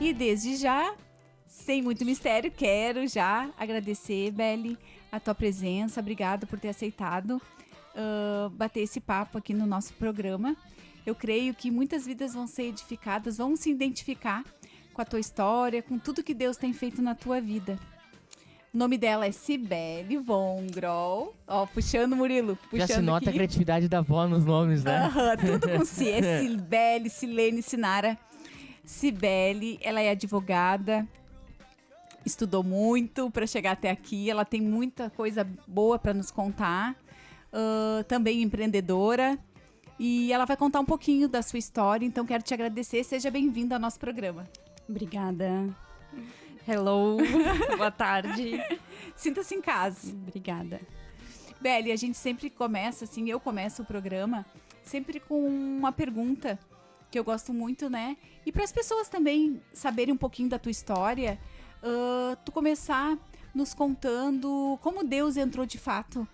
E desde já, sem muito mistério, quero já agradecer, Beli, a tua presença. Obrigada por ter aceitado bater esse papo aqui no nosso programa. Eu creio que muitas vidas vão ser edificadas, vão se identificar com a tua história, com tudo que Deus tem feito na tua vida. O nome dela é Cibele von Groll. Ó, puxando, Murilo. Puxando Já se nota aqui. a criatividade da avó nos nomes, né? Tudo com C. É Cibele, Silene, Sinara. Cibele, ela é advogada, estudou muito para chegar até aqui. Ela tem muita coisa boa para nos contar. Também empreendedora. E ela vai contar um pouquinho da sua história. Então, quero te agradecer. Seja bem-vinda ao nosso programa. Obrigada. Hello, boa tarde. Sinta-se em casa. Obrigada. Beli, a gente sempre começa, assim, eu começo o programa sempre com uma pergunta que eu gosto muito, né? E para as pessoas também saberem um pouquinho da tua história, tu começar nos contando como Deus entrou de fato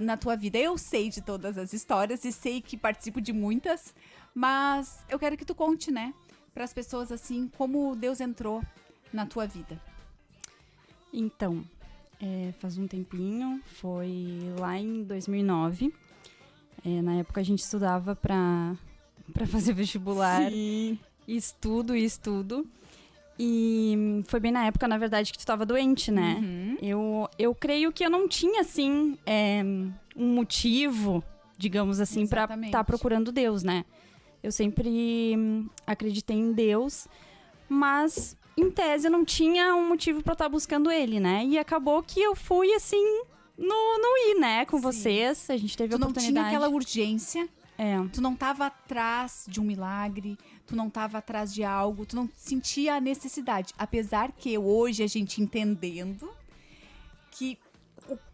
na tua vida. Eu sei de todas as histórias e sei que participo de muitas, mas eu quero que tu conte, né? Para as pessoas, assim, como Deus entrou na tua vida. Então, faz um tempinho, foi lá em 2009. Na época a gente estudava para fazer vestibular. Sim. Estudo. E foi bem na época, na verdade, que tu estava doente, né? Uhum. Eu creio que eu não tinha, assim, um motivo, digamos assim, para estar procurando Deus, né? Eu sempre acreditei em Deus, mas em tese eu não tinha um motivo para estar buscando ele, né? E acabou que eu fui assim no ir, né, com vocês. A gente teve a oportunidade. Tu não tinha aquela urgência. É. Tu não estava atrás de um milagre, tu não estava atrás de algo, tu não sentia a necessidade. Apesar que hoje a gente entendendo que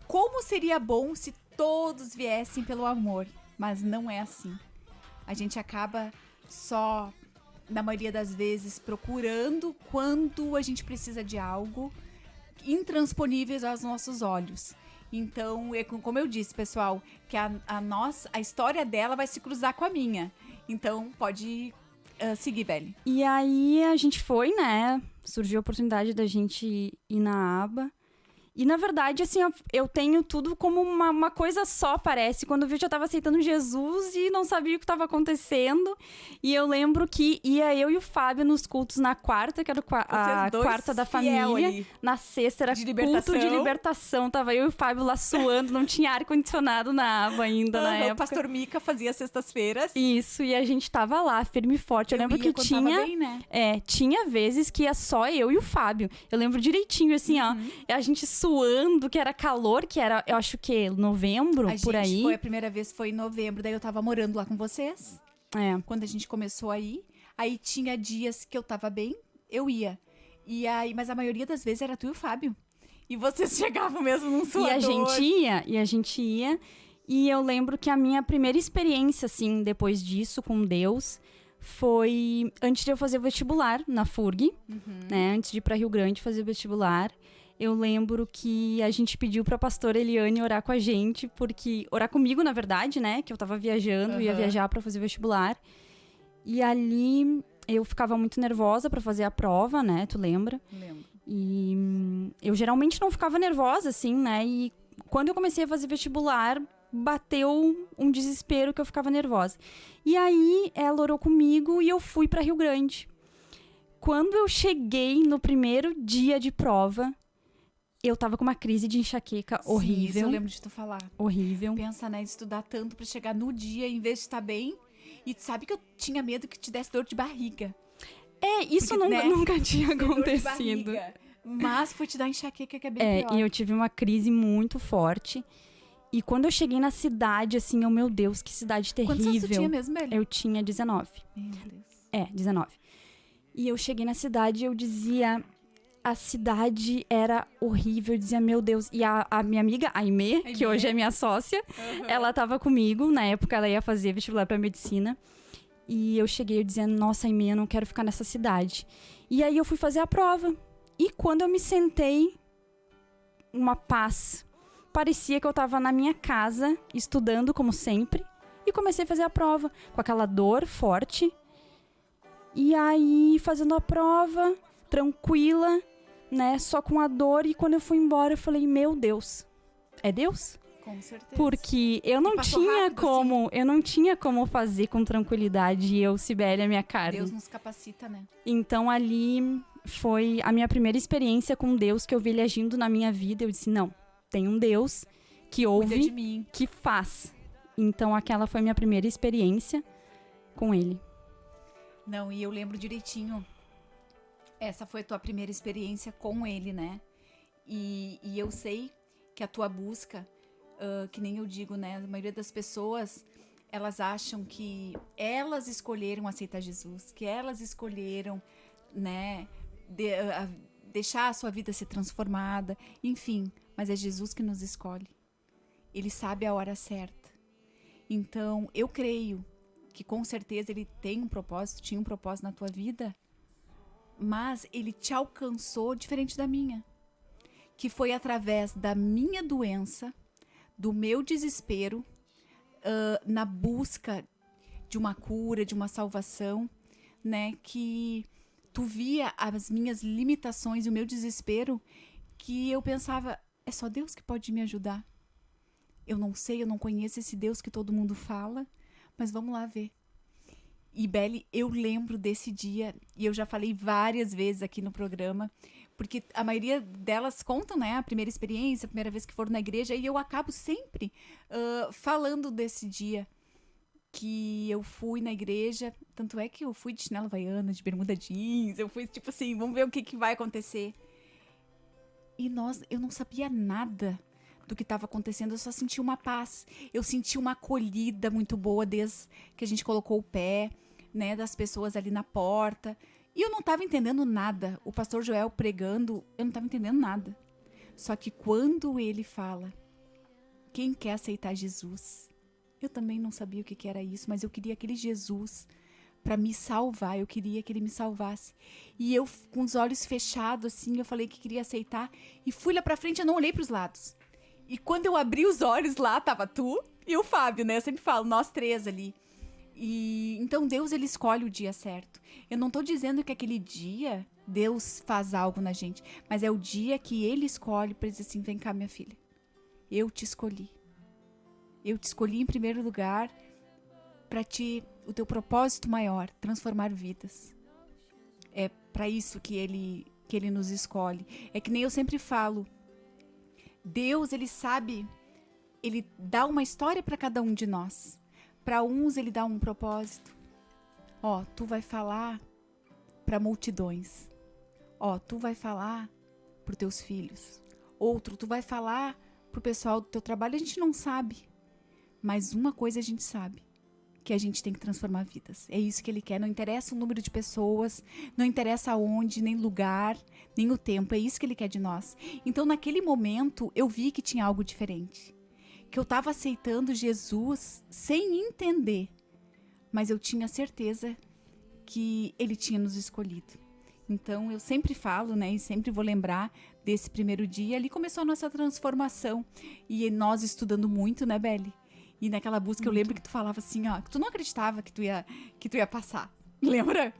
como seria bom se todos viessem pelo amor, mas não é assim. A gente acaba só, na maioria das vezes, procurando quando a gente precisa de algo intransponíveis aos nossos olhos. Então, como eu disse, pessoal, que a história dela vai se cruzar com a minha. Então, pode seguir, Beli. E aí a gente foi, né? Surgiu a oportunidade da gente ir na aba. E, na verdade, assim, eu tenho tudo como uma coisa só, parece. Quando eu vi, eu já tava aceitando Jesus e não sabia o que estava acontecendo. E eu lembro que ia eu e o Fábio nos cultos na quarta, que era a quarta da família. Ali. Na sexta era culto de libertação. Tava eu e o Fábio lá suando, não tinha ar-condicionado na aba ainda na época. O pastor Mica fazia sextas-feiras. Isso, e a gente tava lá, firme e forte. Eu lembro que tinha... Bem, né? Tinha vezes que ia só eu e o Fábio. Eu lembro direitinho, assim, ó. A gente suando, que era calor, que era, eu acho que novembro, por aí. A primeira vez foi em novembro, daí eu tava morando lá com vocês. Quando a gente começou aí tinha dias que eu tava bem, eu ia. Mas a maioria das vezes era tu e o Fábio. E vocês chegavam mesmo num suador. E a gente ia. E eu lembro que a minha primeira experiência, assim, depois disso, com Deus, foi antes de eu fazer o vestibular na FURG, né? Antes de ir pra Rio Grande fazer o vestibular. Eu lembro que a gente pediu pra pastora Eliane orar com a gente, orar comigo, na verdade, né? Que eu tava viajando, ia viajar pra fazer o vestibular. E ali eu ficava muito nervosa pra fazer a prova, né? Tu lembra? Lembro. E eu geralmente não ficava nervosa, assim, né? E quando eu comecei a fazer vestibular, bateu um desespero que eu ficava nervosa. E aí ela orou comigo e eu fui pra Rio Grande. Quando eu cheguei no primeiro dia de prova, eu tava com uma crise de enxaqueca horrível. Isso eu lembro de tu falar. Horrível. Pensa, né, estudar tanto pra chegar no dia, em vez de estar bem. E tu sabe que eu tinha medo que te desse dor de barriga. Isso porque, nunca tinha acontecido. Mas foi te dar enxaqueca, que é bem pior. E eu tive uma crise muito forte. E quando eu cheguei na cidade, assim, meu Deus, que cidade terrível. Quantos anos tu tinha mesmo, Beli? Eu tinha 19. Meu Deus. 19. E eu cheguei na cidade e eu dizia... A cidade era horrível, eu dizia, meu Deus. E a minha amiga, a Aimee, que hoje é minha sócia, ela tava comigo, na época ela ia fazer vestibular pra medicina. E eu cheguei, eu dizia, nossa, Aimee, eu não quero ficar nessa cidade. E aí eu fui fazer a prova. E quando eu me sentei, uma paz. Parecia que eu tava na minha casa, estudando como sempre. E comecei a fazer a prova, com aquela dor forte. E aí, fazendo a prova... tranquila, né? Só com a dor. E quando eu fui embora, eu falei, meu Deus, é Deus? Com certeza. Porque eu não passou tinha rápido, como, eu não tinha como fazer com tranquilidade eu, Cibele, a minha carne. Deus nos capacita, né? Então ali foi a minha primeira experiência com Deus, que eu vi ele agindo na minha vida. Eu disse, não, tem um Deus que Cuida de ouve, mim. que faz. Então aquela foi minha primeira experiência com ele. Não, e eu lembro direitinho. Essa foi a tua primeira experiência com ele, né? E eu sei que a tua busca, que nem eu digo, né? A maioria das pessoas, elas acham que elas escolheram aceitar Jesus, que elas escolheram, né? Deixar a sua vida ser transformada, enfim. Mas é Jesus que nos escolhe. Ele sabe a hora certa. Então, eu creio que com certeza ele tem um propósito, tinha um propósito na tua vida, mas ele te alcançou diferente da minha. Que foi através da minha doença, do meu desespero, na busca de uma cura, de uma salvação, né? Que tu via as minhas limitações e o meu desespero, que eu pensava, é só Deus que pode me ajudar. Eu não sei, eu não conheço esse Deus que todo mundo fala, mas vamos lá ver. E Beli, eu lembro desse dia, e eu já falei várias vezes aqui no programa, porque a maioria delas contam, né, a primeira experiência, a primeira vez que foram na igreja, e eu acabo sempre falando desse dia que eu fui na igreja, tanto é que eu fui de chinela havaiana, de bermuda jeans, eu fui tipo assim, vamos ver o que vai acontecer. E eu não sabia nada do que estava acontecendo, eu só senti uma paz, eu senti uma acolhida muito boa desde que a gente colocou o pé, né, das pessoas ali na porta, e eu não estava entendendo nada, o pastor Joel pregando, eu não estava entendendo nada, só que quando ele fala, quem quer aceitar Jesus, eu também não sabia o que era isso, mas eu queria aquele Jesus para me salvar, eu queria que ele me salvasse, e eu com os olhos fechados assim, eu falei que queria aceitar, e fui lá pra frente, eu não olhei pros lados. E quando eu abri os olhos lá, tava tu e o Fábio, né? Eu sempre falo, nós três ali. E então Deus, ele escolhe o dia certo. Eu não tô dizendo que aquele dia Deus faz algo na gente, mas é o dia que ele escolhe para dizer assim, vem cá, minha filha. Eu te escolhi. Eu te escolhi em primeiro lugar para o teu propósito maior, transformar vidas. É para isso que ele nos escolhe. É que nem eu sempre falo, Deus, ele sabe, ele dá uma história para cada um de nós. Para uns, ele dá um propósito. Ó, tu vai falar para multidões. Ó, tu vai falar para os teus filhos. Outro, tu vai falar para o pessoal do teu trabalho. A gente não sabe. Mas uma coisa a gente sabe. Que a gente tem que transformar vidas. É isso que ele quer. Não interessa o número de pessoas, não interessa aonde, nem lugar, nem o tempo. É isso que ele quer de nós. Então, naquele momento, eu vi que tinha algo diferente. Que eu estava aceitando Jesus sem entender. Mas eu tinha certeza que ele tinha nos escolhido. Então, eu sempre falo, né? E sempre vou lembrar desse primeiro dia. Ali começou a nossa transformação. E nós estudando muito, né, Beli? E naquela busca eu lembro que tu falava assim, ó, que tu não acreditava que tu ia passar. Lembra?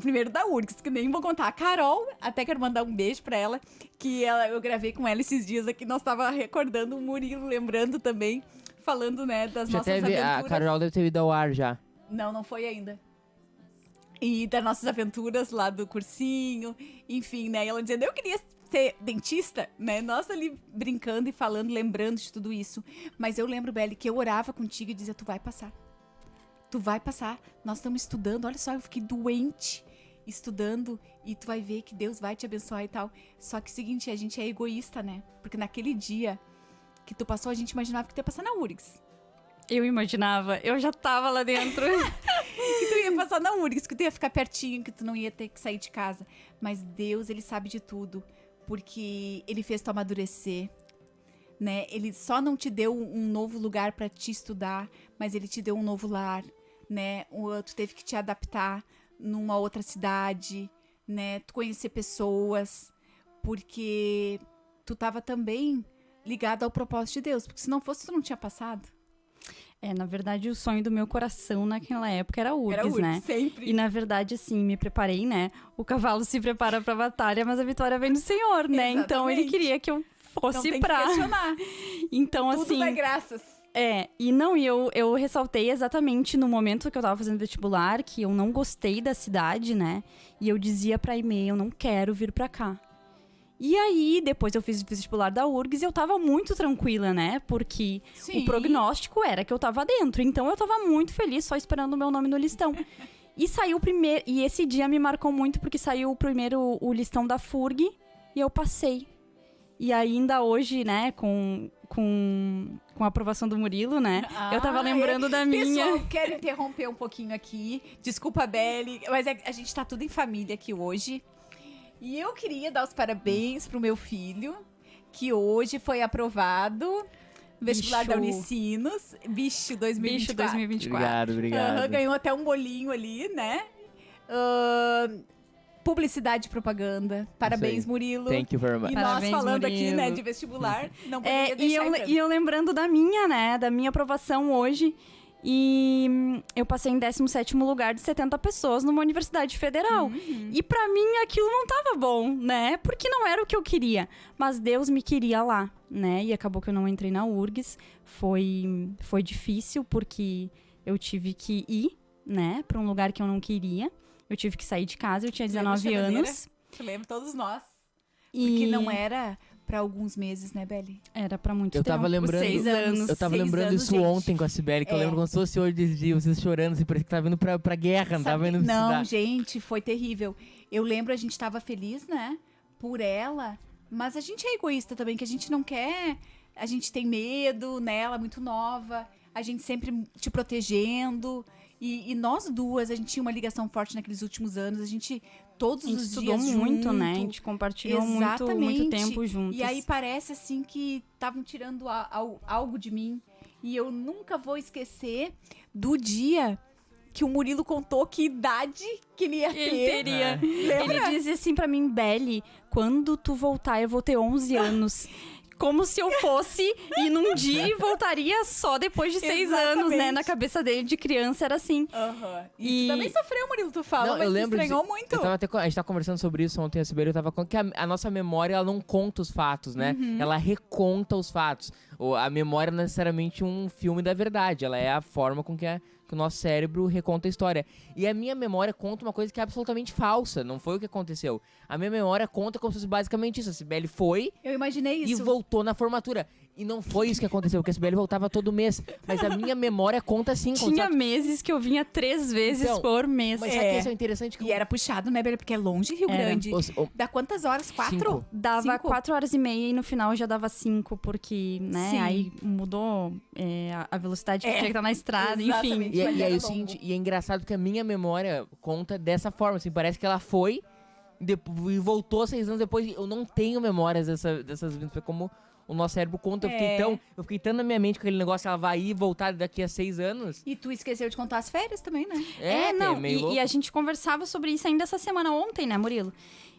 Primeiro da URGS, que nem vou contar. A Carol, até quero mandar um beijo pra ela, que eu gravei com ela esses dias aqui, nós tava recordando o Murilo, lembrando também, falando, né, das Já nossas teve, aventuras. a Carol deve ter ido ao ar já. Não foi ainda. E das nossas aventuras lá do cursinho, enfim, né, e ela dizendo, eu queria ser dentista, né? Nossa, ali brincando e falando, lembrando de tudo isso. Mas eu lembro, Beli, que eu orava contigo e dizia, tu vai passar. Tu vai passar. Nós estamos estudando. Olha só, eu fiquei doente estudando e tu vai ver que Deus vai te abençoar e tal. Só que é o seguinte, a gente é egoísta, né? Porque naquele dia que tu passou, a gente imaginava que tu ia passar na URGS. Eu imaginava, eu já tava lá dentro. Que tu ia passar na URGS, que tu ia ficar pertinho, que tu não ia ter que sair de casa. Mas Deus, ele sabe de tudo. Porque ele fez tu amadurecer, né? Ele só não te deu um novo lugar para te estudar, mas ele te deu um novo lar, né? Tu teve que te adaptar numa outra cidade, né? Tu conhecer pessoas, porque tu tava também ligado ao propósito de Deus, porque se não fosse, tu não tinha passado. Na verdade, o sonho do meu coração naquela época era URGS, Era URGS, né? sempre. E, na verdade, assim, me preparei, né? O cavalo se prepara pra batalha, mas a vitória vem do Senhor, né? Então, ele Exatamente. queria que eu Não fosse tem pra... que questionar. Então, Tudo assim... dá graças. Eu ressaltei exatamente no momento que eu tava fazendo vestibular que eu não gostei da cidade, né? E eu dizia pra Aimee, eu não quero vir pra cá. E aí, depois eu fiz o vestibular da URGS e eu tava muito tranquila, né? Porque Sim. o prognóstico era que eu tava dentro. Então eu tava muito feliz, só esperando o meu nome no listão. E saiu o primeiro. E esse dia me marcou muito porque saiu o listão da FURG e eu passei. E ainda hoje, né, com a aprovação do Murilo, né? Eu tava lembrando da minha. Pessoal, quero interromper um pouquinho aqui. Desculpa, Beli, mas a gente tá tudo em família aqui hoje. E eu queria dar os parabéns pro meu filho, que hoje foi aprovado no vestibular da Unicinos. Bicho 2024. Bicho 2024. Obrigado. Ganhou até um bolinho ali, né? Publicidade e propaganda. Parabéns, Murilo. Thank you very much. E Parabéns, nós falando Murilo. aqui, né, de vestibular, não poderia deixar em branco. E eu lembrando da minha, né? Da minha aprovação hoje. E eu passei em 17º lugar de 70 pessoas numa universidade federal. E pra mim aquilo não tava bom, né? Porque não era o que eu queria. Mas Deus me queria lá, né? E acabou que eu não entrei na URGS. Foi difícil porque eu tive que ir, né? Pra um lugar que eu não queria. Eu tive que sair de casa, eu tinha 19 anos. Eu lembro, todos nós. E Porque não era pra alguns meses, né, Beli? era pra muito Eu tempo. tava lembrando. 6 anos. Eu tava 6 lembrando anos, isso gente. ontem com a Cibele, que eu lembro como se fosse hoje de vocês chorando, assim, parecia que tava indo pra guerra, não tava indo pra Não, estudar. gente, foi terrível. Eu lembro, a gente tava feliz, né, por ela, mas a gente é egoísta também, que a gente não quer, a gente tem medo, né, ela é muito nova, a gente sempre te protegendo. E nós duas, a gente tinha uma ligação forte naqueles últimos anos, a gente todos A gente os estudou dias muito, junto. né? A gente compartilhou muito Exatamente. tempo juntos. E aí parece assim que estavam tirando algo de mim. E eu nunca vou esquecer do dia que o Murilo contou que idade que ele ia ter. Ele teria. Lembra? Ele dizia assim pra mim, Beli, quando tu voltar eu vou ter 11 anos. Como se eu fosse e num dia e voltaria só depois de 6 anos, né? Exatamente. Na cabeça dele de criança era assim. Aham. E- tu também sofreu, Murilo, tu fala, Não, mas eu tu lembro estranhou de- muito. Eu tava a gente tava conversando sobre isso ontem, a Sibeli, eu tava falando que a nossa memória, ela não conta os fatos, né? Ela reconta os fatos. A memória não é necessariamente um filme da verdade, ela é a forma com que o nosso cérebro reconta a história. E a minha memória conta uma coisa que é absolutamente falsa, não foi o que aconteceu. A minha memória conta como se fosse basicamente isso. A Sibeli foi Eu imaginei e isso. voltou na formatura. E não foi isso que aconteceu, porque a Sibeli voltava todo mês. Mas a minha memória conta sim. Tinha meses que eu vinha 3 vezes Então, por mês. Mas sabe que isso é interessante? Que E era puxado, né, Bela? Porque é longe Rio Era. Grande. o- Dá quantas horas? 4? 5. Dava 5? 4h30 e no final já dava 5, porque, né, Sim. aí mudou a velocidade que tinha que estar na estrada, enfim. Exatamente. E, Mas e aí era o seguinte, e é engraçado porque a minha memória conta dessa forma, assim, parece que ela foi e voltou 6 anos depois. Eu não tenho memórias dessas vindas, foi como o nosso cérebro conta. Eu fiquei tão na minha mente com aquele negócio, ela vai ir e voltar daqui a 6 anos. E tu esqueceu de contar as férias também, né? Não, meio louco. e a gente conversava sobre isso ainda essa semana ontem, né, Murilo?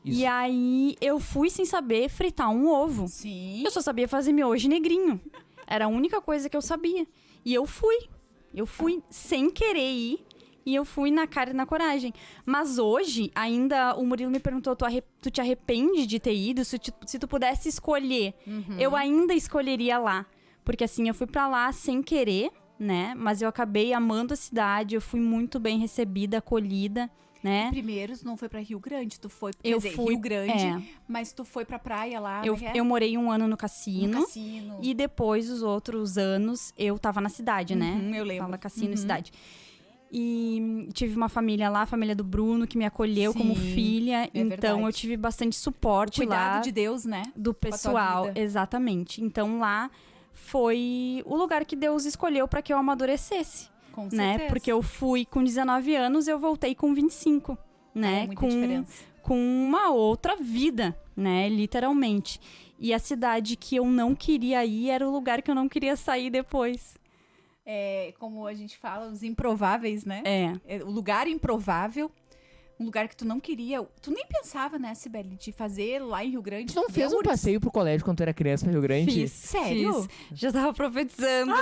Isso. E aí eu fui sem saber fritar um ovo. Sim. Eu só sabia fazer miojo negrinho. Era a única coisa que eu sabia. E eu fui. Eu fui sem querer ir. E eu fui na cara e na coragem. Mas hoje, ainda, o Murilo me perguntou, tu te arrepende de ter ido? Se tu pudesse escolher, eu ainda escolheria lá. Porque assim, eu fui pra lá sem querer, né? Mas eu acabei amando a cidade, eu fui muito bem recebida, acolhida, né? Primeiro, tu não foi pra Rio Grande, tu foi, Eu quer dizer, fui- Rio Grande, é. mas tu foi pra praia lá, Eu, como é que é? eu morei 1 ano no cassino. No cassino. E depois, os outros anos, eu tava na cidade, né? Eu lembro. Fala cassino, cidade. E tive uma família lá, a família do Bruno, que me acolheu Sim, como filha. Então, verdade. eu tive bastante suporte Cuidado lá de Deus, né? do com a tua pessoal. vida. Exatamente. Então, lá foi o lugar que Deus escolheu para que eu amadurecesse, Com né? certeza. Porque eu fui com 19 anos, eu voltei com 25, né? É muita diferença. Com uma outra vida, né? Literalmente. E a cidade que eu não queria ir era o lugar que eu não queria sair depois. É, como a gente fala, os improváveis, né? É. É o lugar improvável, um lugar que tu não queria. Tu nem pensava, né, Cibele, de fazer lá em Rio Grande. Tu não fez um URGS? passeio pro colégio quando tu era criança pra Rio Grande? Fiz. Sério? Fiz. Já tava profetizando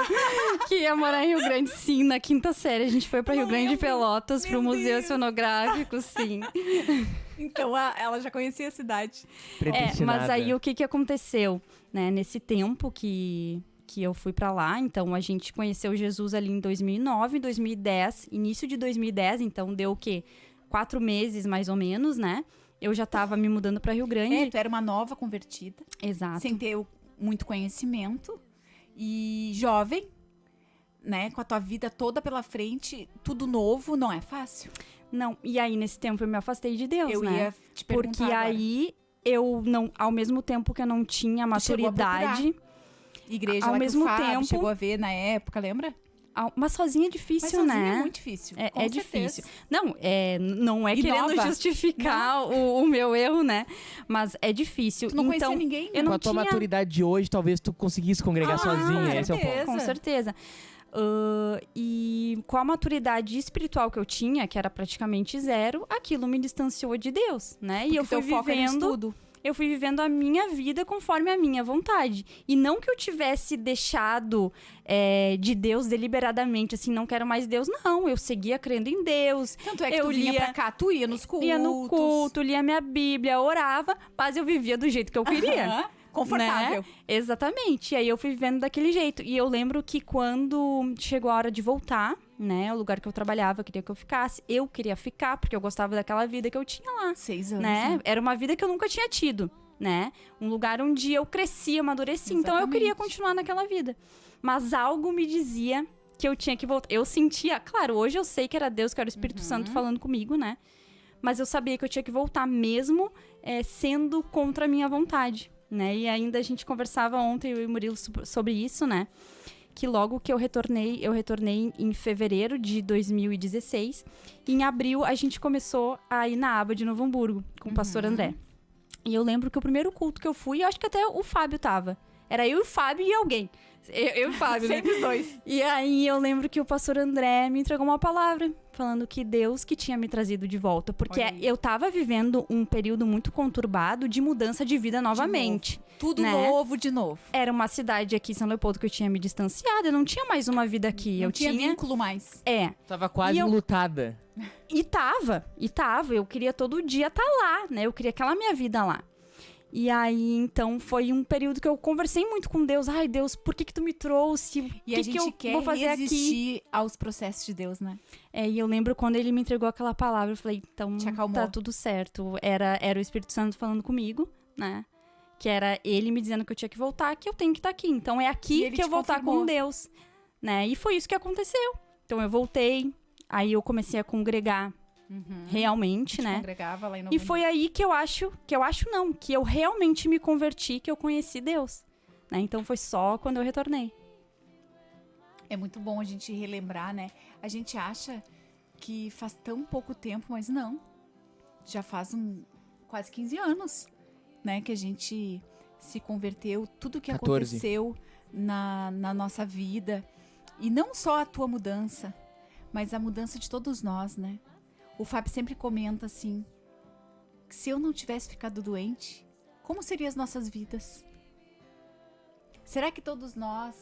que ia morar em Rio Grande, sim, na quinta série. A gente foi pra Não Rio Grande de lembro. Pelotas, Meu pro Museu Deus. Oceanográfico, sim. Então, ela já conhecia a cidade. Predestinada. Mas aí o que aconteceu, né? Nesse tempo que eu fui pra lá, então a gente conheceu Jesus ali em 2009, 2010, início de 2010, então deu o quê? 4 meses, mais ou menos, né? Eu já tava me mudando pra Rio Grande. Tu era uma nova convertida, Exato. sem ter muito conhecimento. E jovem, né, com a tua vida toda pela frente, tudo novo, não é fácil. Não, e aí nesse tempo eu me afastei de Deus, Eu né? ia te perguntar Porque agora. aí eu não, ao mesmo tempo que eu não tinha Tu chegou a maturidade, Igreja ao lá mesmo que o Fábio tempo- chegou a ver na época, lembra? mas sozinha é Mas difícil, sozinha né? é muito difícil. É- com é certeza. difícil. Não é E querendo nova. justificar o meu erro, né? Mas é difícil. Tu não conhecia então, ninguém, né? eu não Com a tua tinha... maturidade de hoje, talvez tu conseguisse congregar sozinha. Esse é o ponto. certeza. Com certeza. E com a maturidade espiritual que eu tinha, que era praticamente zero, aquilo me distanciou de Deus, né? E eu Porque fui teu foco era vivendo... estudo. Eu fui vivendo a minha vida conforme a minha vontade. E não que eu tivesse deixado de Deus deliberadamente, assim, não quero mais Deus. Não, eu seguia crendo em Deus. Tanto é que Eu tu vinha lia- pra cá, tu ia nos cultos. Ia no culto, lia minha Bíblia, orava, mas eu vivia do jeito que eu queria. Aham, confortável. Né? Exatamente. E aí eu fui vivendo daquele jeito. E eu lembro que quando chegou a hora de voltar, né? O lugar que eu trabalhava, queria que eu ficasse. Eu queria ficar, porque eu gostava daquela vida que eu tinha lá. 6 anos. Né? Era uma vida que eu nunca tinha tido, né? Um lugar onde eu cresci, amadureci. Então eu queria Exatamente. continuar naquela vida. Mas algo me dizia que eu tinha que voltar. Eu sentia, claro, hoje eu sei que era Deus, que era o Espírito Santo falando comigo, né? Mas eu sabia que eu tinha que voltar mesmo sendo contra a minha vontade, né? E ainda a gente conversava ontem, eu e o Murilo, sobre isso, né? Que logo que eu retornei em fevereiro de 2016. E em abril a gente começou a ir na aba de Novo Hamburgo com o pastor André. E eu lembro que o primeiro culto que eu fui, eu acho que até o Fábio tava. Era eu e o Fábio e alguém. Eu e o Fábio, né? Sempre os dois. E aí eu lembro que o pastor André me entregou uma palavra, falando que Deus que tinha me trazido de volta. Porque Olha aí. eu tava vivendo um período muito conturbado de mudança de vida novamente. Tudo né? novo de novo. Era uma cidade aqui em São Leopoldo que eu tinha me distanciado, eu não tinha mais uma vida aqui. Não eu tinha vínculo mais. Tava quase E eu- enlutada. E tava. Eu queria todo dia estar lá, né? Eu queria aquela minha vida lá. E aí, então, foi um período que eu conversei muito com Deus. Ai, Deus, por que tu me trouxe? O E a que gente eu quer vou fazer aqui? resistir aos processos de Deus, né? E eu lembro quando ele me entregou aquela palavra, eu falei, então Te acalmou. tá tudo certo. Era o Espírito Santo falando comigo, né? Que era ele me dizendo que eu tinha que voltar, que eu tenho que estar aqui. Então é E aqui ele que eu te vou estar confirmou. com Deus, né? E foi isso que aconteceu. Então eu voltei, aí eu comecei a congregar realmente, né? Congregava lá em Novo E foi aí que eu realmente me converti, que eu conheci Deus, né? Então foi só quando eu retornei. É muito bom a gente relembrar, né? A gente acha que faz tão pouco tempo, mas não. Já faz quase 15 anos, né? Que a gente se converteu. Tudo que 14. aconteceu na nossa vida. E não só a tua mudança, mas a mudança de todos nós, né? O Fábio sempre comenta assim, que se eu não tivesse ficado doente, como seriam as nossas vidas? Será que todos nós...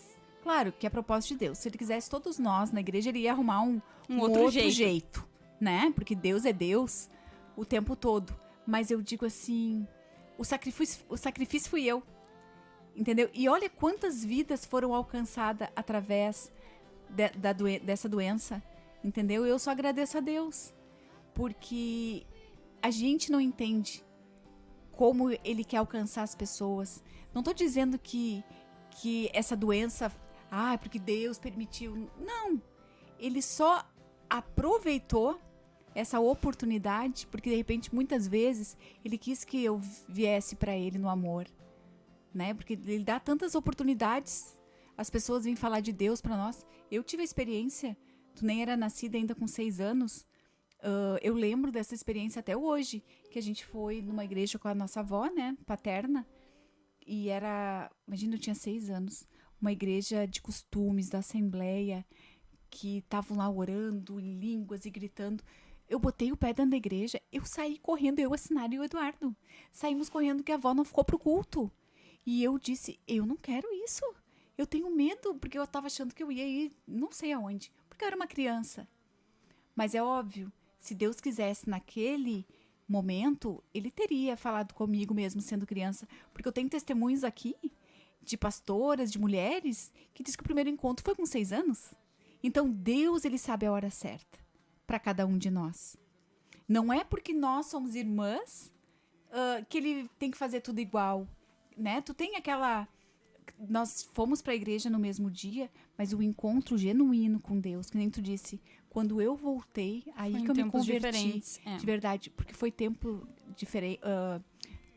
Claro que é propósito de Deus. Se ele quisesse todos nós na igreja, ele ia arrumar um outro jeito, né? Porque Deus é Deus o tempo todo. Mas eu digo assim, o sacrifício fui eu, entendeu? E olha quantas vidas foram alcançadas através dessa doença, entendeu? Eu só agradeço a Deus, porque a gente não entende como ele quer alcançar as pessoas. Não tô dizendo que essa doença... porque Deus permitiu. Não. Ele só aproveitou essa oportunidade, porque de repente, muitas vezes, ele quis que eu viesse para ele no amor, né? Porque ele dá tantas oportunidades. As pessoas vêm falar de Deus para nós. Eu tive a experiência, tu nem era nascida ainda com 6 anos. Eu lembro dessa experiência até hoje, que a gente foi numa igreja com a nossa avó, né? Paterna. E era, imagina, eu tinha 6 anos. Uma igreja de costumes, da Assembleia, que estavam lá orando em línguas e gritando. eu botei o pé dentro da igreja, eu saí correndo, eu, a Sinara e o Eduardo. Saímos correndo que a avó não ficou pro culto. E eu disse, eu não quero isso. Eu tenho medo, porque eu tava achando que eu ia ir não sei aonde. Porque eu era uma criança. Mas é óbvio, se Deus quisesse naquele momento, ele teria falado comigo mesmo sendo criança. Porque eu tenho testemunhos aqui de pastoras, de mulheres, que diz que o primeiro encontro foi com 6 anos. Então Deus, ele sabe a hora certa para cada um de nós. Não é porque nós somos irmãs que ele tem que fazer tudo igual, né? Tu tem aquela... Nós fomos para a igreja no mesmo dia, mas o encontro genuíno com Deus, que nem tu disse, quando eu voltei, aí Foi em que eu me tempos converti. diferentes, é. De verdade, porque foi tempo diferente.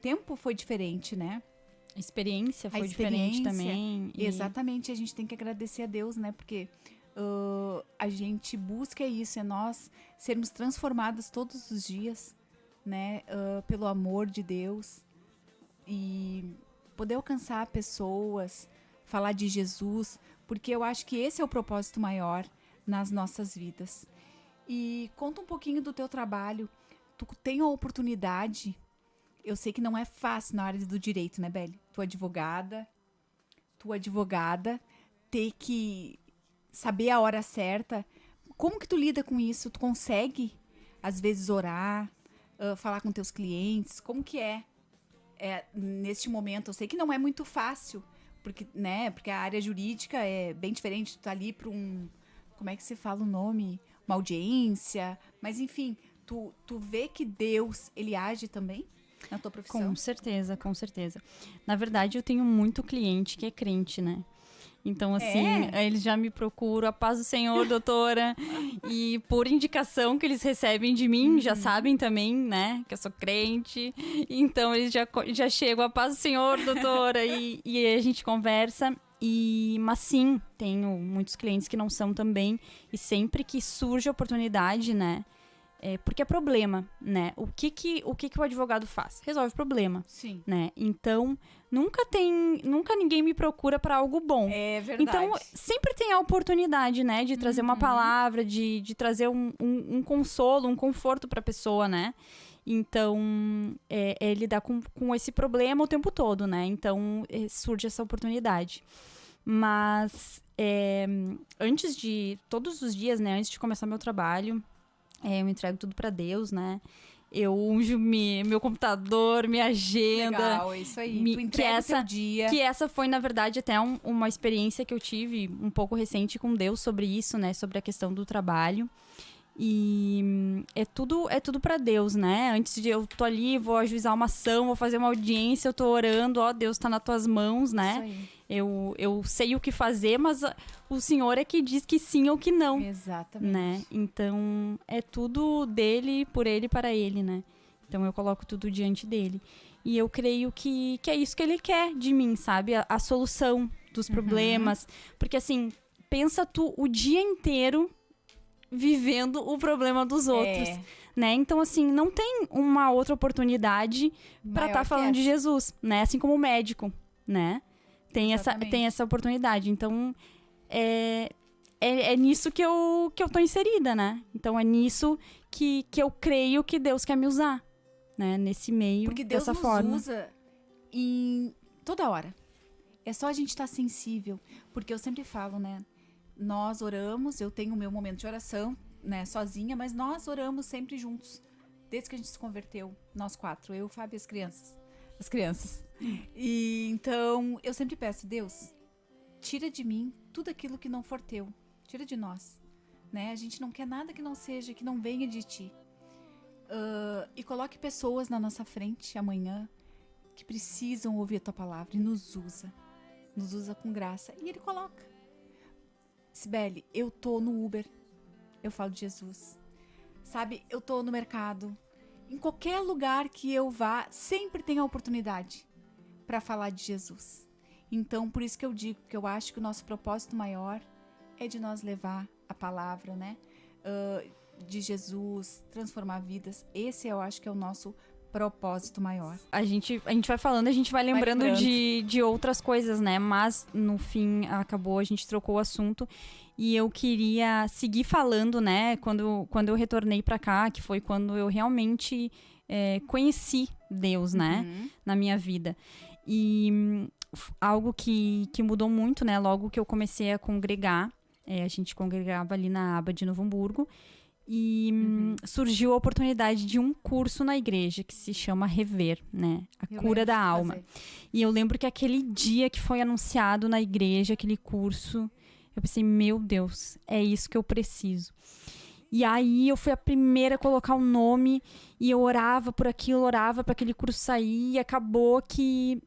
Tempo foi diferente, né? A experiência foi experiência, diferente também. Exatamente, a gente tem que agradecer a Deus, né? Porque a gente busca isso, é nós sermos transformadas todos os dias, né? Pelo amor de Deus. E poder alcançar pessoas, falar de Jesus, porque eu acho que esse é o propósito maior nas nossas vidas. E conta um pouquinho do teu trabalho. Tu tem a oportunidade... Eu sei que não é fácil na área do direito, né, Beli? Tua advogada, ter que saber a hora certa. Como que tu lida com isso? Tu consegue, às vezes, orar, falar com teus clientes? Como que é neste momento? Eu sei que não é muito fácil, porque a área jurídica é bem diferente. Tu tá ali para como é que se fala o nome? Uma audiência. Mas, enfim, tu vê que Deus, ele age também? Na tua profissão? Com certeza, com certeza. Na verdade, eu tenho muito cliente que é crente, né? Então, assim, eles já me procuram, a paz do Senhor, doutora, e por indicação que eles recebem de mim, já sabem também, né, que eu sou crente, então eles já chegam, a paz do Senhor, doutora, e a gente conversa, mas sim, tenho muitos clientes que não são também, e sempre que surge a oportunidade, né, porque é problema, né? O que o advogado faz? Resolve problema. Sim. Né? Então, nunca ninguém me procura para algo bom. É verdade. Então, sempre tem a oportunidade, né? De trazer uma palavra, de trazer um consolo, um conforto para a pessoa, né? Então, é lidar com esse problema o tempo todo, né? Então, surge essa oportunidade. Mas, todos os dias, né? Antes de começar meu trabalho... eu entrego tudo pra Deus, né? Eu unjo meu computador, minha agenda. Legal, é isso aí. Tu entrega o teu dia. Que essa foi, na verdade, até uma experiência que eu tive um pouco recente com Deus sobre isso, né? Sobre a questão do trabalho. E é tudo pra Deus, né? Antes de eu tô ali, vou ajuizar uma ação, vou fazer uma audiência, eu tô orando, ó, Deus tá nas tuas mãos, né? Isso aí. Eu sei o que fazer, mas o Senhor é que diz que sim ou que não. Exatamente. Né? Então, é tudo dele, por ele e para ele, né? Então, eu coloco tudo diante dele. E eu creio que é isso que ele quer de mim, sabe? A solução dos problemas. Porque, assim, pensa tu o dia inteiro vivendo o problema dos outros, né? Então, assim, não tem uma outra oportunidade para estar falando de Jesus, né? Assim como o médico, né? Tem essa oportunidade. Então, é nisso que eu tô inserida, né? Então, é nisso que eu creio que Deus quer me usar, né? Nesse meio, porque Deus dessa nos forma. usa em toda hora. É só a gente estar sensível. Porque eu sempre falo, né? Nós oramos, eu tenho o meu momento de oração, né? Sozinha, mas nós oramos sempre juntos. Desde que a gente se converteu, nós 4. Eu, o Fábio e as crianças. E então, eu sempre peço, Deus, tira de mim tudo aquilo que não for teu. Tira de nós, né? A gente não quer nada que não seja, que não venha de ti. E coloque pessoas na nossa frente amanhã que precisam ouvir a tua palavra e nos usa com graça. E ele coloca. Sibeli, eu tô no Uber, eu falo de Jesus. Sabe, eu tô no mercado. Em qualquer lugar que eu vá, sempre tem a oportunidade para falar de Jesus. Então, por isso que eu digo que eu acho que o nosso propósito maior é de nós levar a palavra, né? De Jesus, transformar vidas. Esse eu acho que é o nosso propósito maior. A gente vai falando, a gente vai lembrando, lembrando. de outras coisas, né? Mas, no fim, acabou, a gente trocou o assunto. E eu queria seguir falando, né? Quando eu retornei pra cá, que foi quando eu realmente conheci Deus, né? Na minha vida. E algo que mudou muito, né? Logo que eu comecei a congregar, a gente congregava ali na aba de Novo Hamburgo. E surgiu a oportunidade de um curso na igreja que se chama Rever, né? A cura da alma. E eu lembro que aquele dia que foi anunciado na igreja, aquele curso, eu pensei, meu Deus, é isso que eu preciso. E aí eu fui a primeira a colocar o nome e eu orava por aquilo, orava para aquele curso sair e acabou que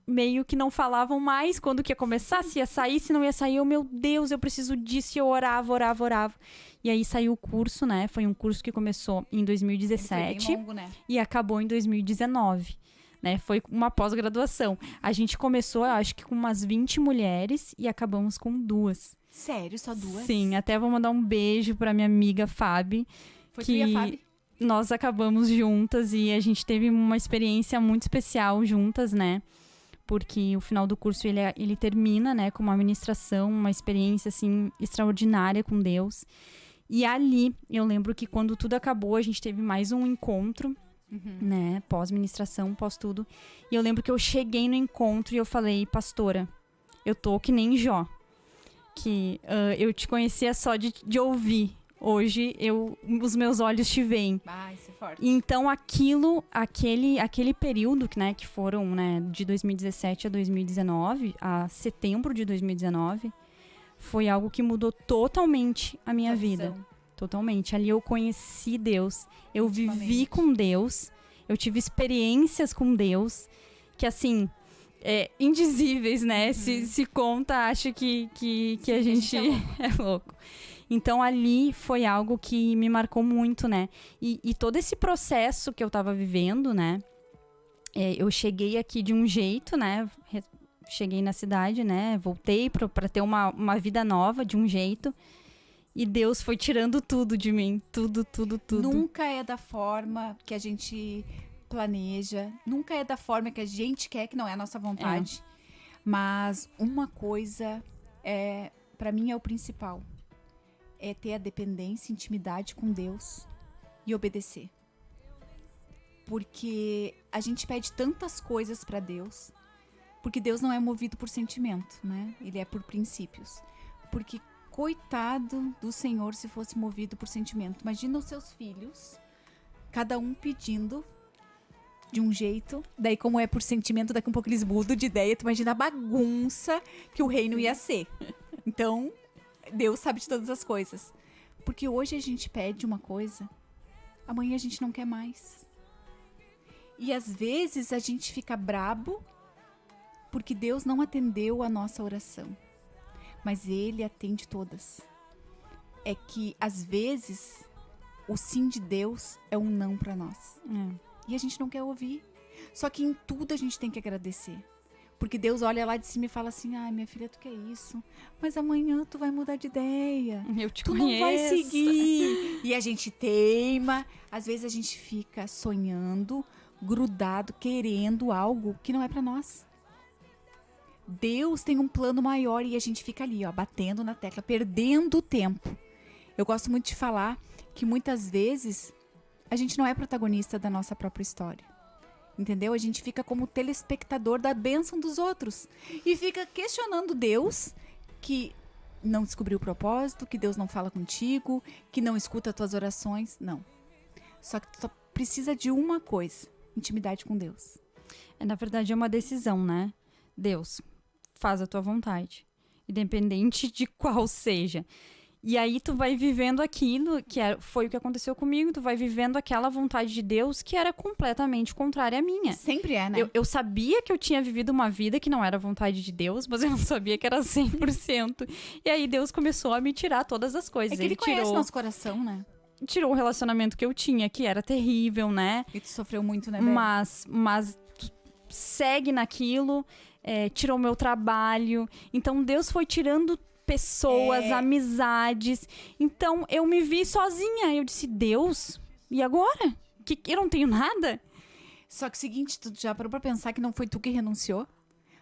meio que não falavam mais quando que ia começar, se ia sair, se não ia sair. Meu Deus, eu preciso disso. E eu orava. E aí saiu o curso, né? Foi um curso que começou em 2017 foi bem longo, né? E acabou em 2019. Né? Foi uma pós-graduação. A gente começou, eu acho que com umas 20 mulheres e acabamos com 2. Sério? Só 2? Sim, até vou mandar um beijo pra minha amiga Fábി. Foi tu e a Fábio? Nós acabamos juntas e a gente teve uma experiência muito especial juntas, né? Porque o final do curso ele termina, né, com uma ministração, uma experiência, assim, extraordinária com Deus. E ali, eu lembro que quando tudo acabou, a gente teve mais um encontro, né, pós-ministração, pós-tudo. E eu lembro que eu cheguei no encontro e eu falei, pastora, eu tô que nem Jó, que eu te conhecia só de ouvir. Hoje, os meus olhos te veem. Isso é forte. Então, aquele período, né, que foram, né, de 2017 a 2019, a setembro de 2019, foi algo que mudou totalmente a minha vida. Totalmente. Ali eu conheci Deus, eu vivi com Deus, eu tive experiências com Deus, que assim, indizíveis, né? Se conta, acho que a gente é louco. Então, ali foi algo que me marcou muito, né? E todo esse processo que eu tava vivendo, né? Eu cheguei aqui de um jeito, né? Cheguei na cidade, né? Voltei pra ter uma vida nova de um jeito. E Deus foi tirando tudo de mim. Tudo. Nunca é da forma que a gente planeja. Nunca é da forma que a gente quer, que não é a nossa vontade. Mas uma coisa, pra mim, é o principal. É ter a dependência, intimidade com Deus e obedecer. Porque a gente pede tantas coisas pra Deus, porque Deus não é movido por sentimento, né? Ele é por princípios. Porque coitado do Senhor se fosse movido por sentimento. Imagina os seus filhos, cada um pedindo de um jeito, daí como é por sentimento, daqui um pouco eles mudam de ideia, tu imagina a bagunça que o reino ia ser. Então, Deus sabe de todas as coisas. Porque hoje a gente pede uma coisa, amanhã a gente não quer mais. E às vezes a gente fica brabo porque Deus não atendeu a nossa oração. Mas Ele atende todas. É que às vezes o sim de Deus é um não para nós. E a gente não quer ouvir. Só que em tudo a gente tem que agradecer. Porque Deus olha lá de cima e fala assim, minha filha, tu quer isso? Mas amanhã tu vai mudar de ideia. Eu te tu conheço. não vai seguir. E a gente teima. Às vezes a gente fica sonhando, grudado, querendo algo que não é pra nós. Deus tem um plano maior e a gente fica ali, batendo na tecla, perdendo tempo. Eu gosto muito de falar que muitas vezes a gente não é protagonista da nossa própria história. Entendeu? A gente fica como telespectador da bênção dos outros. E fica questionando Deus, que não descobriu o propósito, que Deus não fala contigo, que não escuta as tuas orações. Não. Só que tu só precisa de uma coisa: intimidade com Deus. Na verdade, é uma decisão, né? Deus, faz a tua vontade. Independente de qual seja. E aí tu vai vivendo aquilo, foi o que aconteceu comigo, tu vai vivendo aquela vontade de Deus que era completamente contrária à minha. Sempre é, né? Eu sabia que eu tinha vivido uma vida que não era vontade de Deus, mas eu não sabia que era 100%. E aí Deus começou a me tirar todas as coisas. É que ele conhece nosso coração, né? Tirou o relacionamento que eu tinha, que era terrível, né? E tu sofreu muito, né, Bê? Mas tu segue naquilo, tirou meu trabalho. Então Deus foi tirando pessoas, amizades. Então, eu me vi sozinha. Eu disse, Deus, e agora? Que eu não tenho nada? Só que o seguinte, tu já parou pra pensar que não foi tu que renunciou?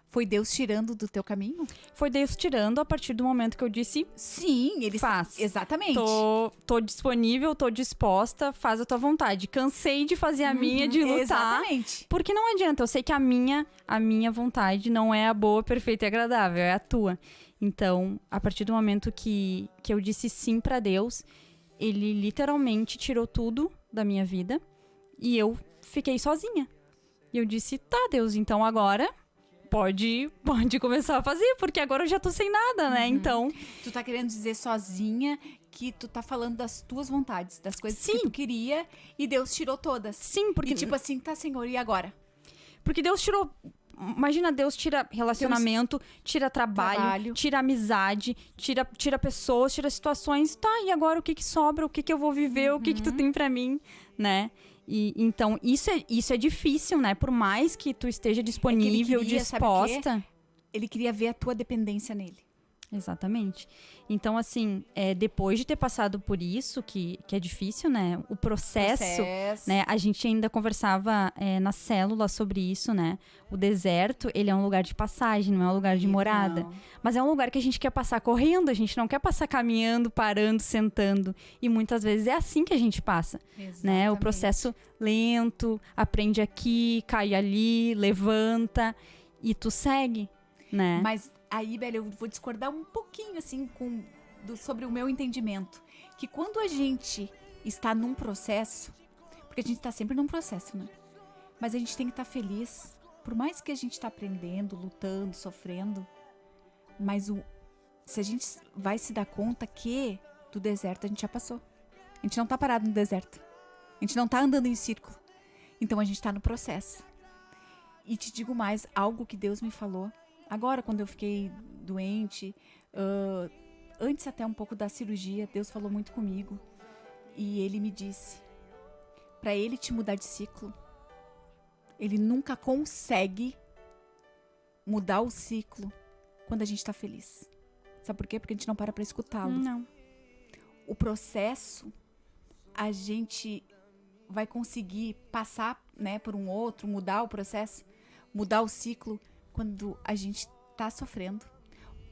Foi Deus tirando do teu caminho? Foi Deus tirando a partir do momento que eu disse, Sim, ele faz. Exatamente. Tô disponível, tô disposta, faz a tua vontade. Cansei de fazer a minha, de lutar. Exatamente. Porque não adianta, eu sei que a minha vontade não é a boa, perfeita e agradável, é a tua. Então, a partir do momento que eu disse sim pra Deus, ele literalmente tirou tudo da minha vida e eu fiquei sozinha. E eu disse, tá, Deus, então agora pode começar a fazer, porque agora eu já tô sem nada, né? Então, Tu tá querendo dizer sozinha que tu tá falando das tuas vontades, das coisas Sim. que tu queria e Deus tirou todas. sim, porque E tipo assim, tá, Senhor, e agora? Porque Deus tirou. Imagina, Deus tira relacionamento, tira trabalho, tira amizade, tira pessoas, tira situações. Tá, e agora o que sobra? O que eu vou viver? O que tu tem pra mim, né? E então, isso é difícil, né? Por mais que tu esteja disponível, queria, sabe o quê? disposta. Ele queria ver a tua dependência nele. Exatamente. Então, assim, depois de ter passado por isso, que é difícil, né? O processo, né? A gente ainda conversava na célula sobre isso, né? O deserto, ele é um lugar de passagem, não é um lugar de morada. Não. Mas é um lugar que a gente quer passar correndo, a gente não quer passar caminhando, parando, sentando. E muitas vezes é assim que a gente passa, né? O Exatamente. processo lento, aprende aqui, cai ali, levanta e tu segue, né? Mas aí, Bela, eu vou discordar um pouquinho, assim, sobre o meu entendimento. Que quando a gente está num processo, porque a gente está sempre num processo, né? Mas a gente tem que estar feliz. Por mais que a gente está aprendendo, lutando, sofrendo. Mas se a gente vai se dar conta que do deserto a gente já passou. A gente não tá parado no deserto. A gente não tá andando em círculo. Então a gente tá no processo. E te digo mais, algo que Deus me falou. Agora, quando eu fiquei doente, antes até um pouco da cirurgia, Deus falou muito comigo. E Ele me disse, para Ele te mudar de ciclo, Ele nunca consegue mudar o ciclo quando a gente tá feliz. Sabe por quê? Porque a gente não para pra escutá-lo. Não. O processo, a gente vai conseguir passar, né, por um outro, mudar o processo, mudar o ciclo, quando a gente tá sofrendo,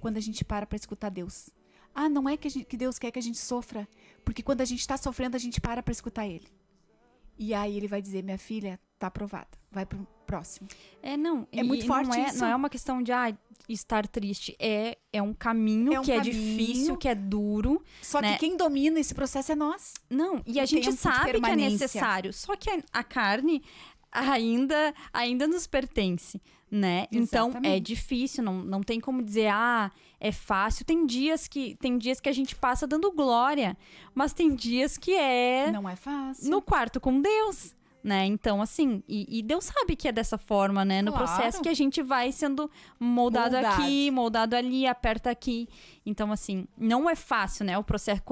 quando a gente para pra escutar Deus. Ah, não é que Deus quer que a gente sofra, porque quando a gente tá sofrendo, a gente para pra escutar Ele. E aí Ele vai dizer, minha filha, tá aprovada, vai pro próximo. Não. É muito forte isso. Não é uma questão de estar triste. É um caminho que é difícil, que é duro. Só né? que quem domina esse processo é nós. Não, e a O gente tempo de sabe que é permanência. necessário. Só que a carne ainda nos pertence, né? Então, é Exatamente. difícil, não tem como dizer, é fácil. Tem dias que a gente passa dando glória, mas tem dias que Não é fácil. no quarto com Deus, né? Então, assim, e Deus sabe que é dessa forma, né? No Claro. processo que a gente vai sendo moldado aqui, moldado ali, aperta aqui. Então, assim, não é fácil, né? O processo,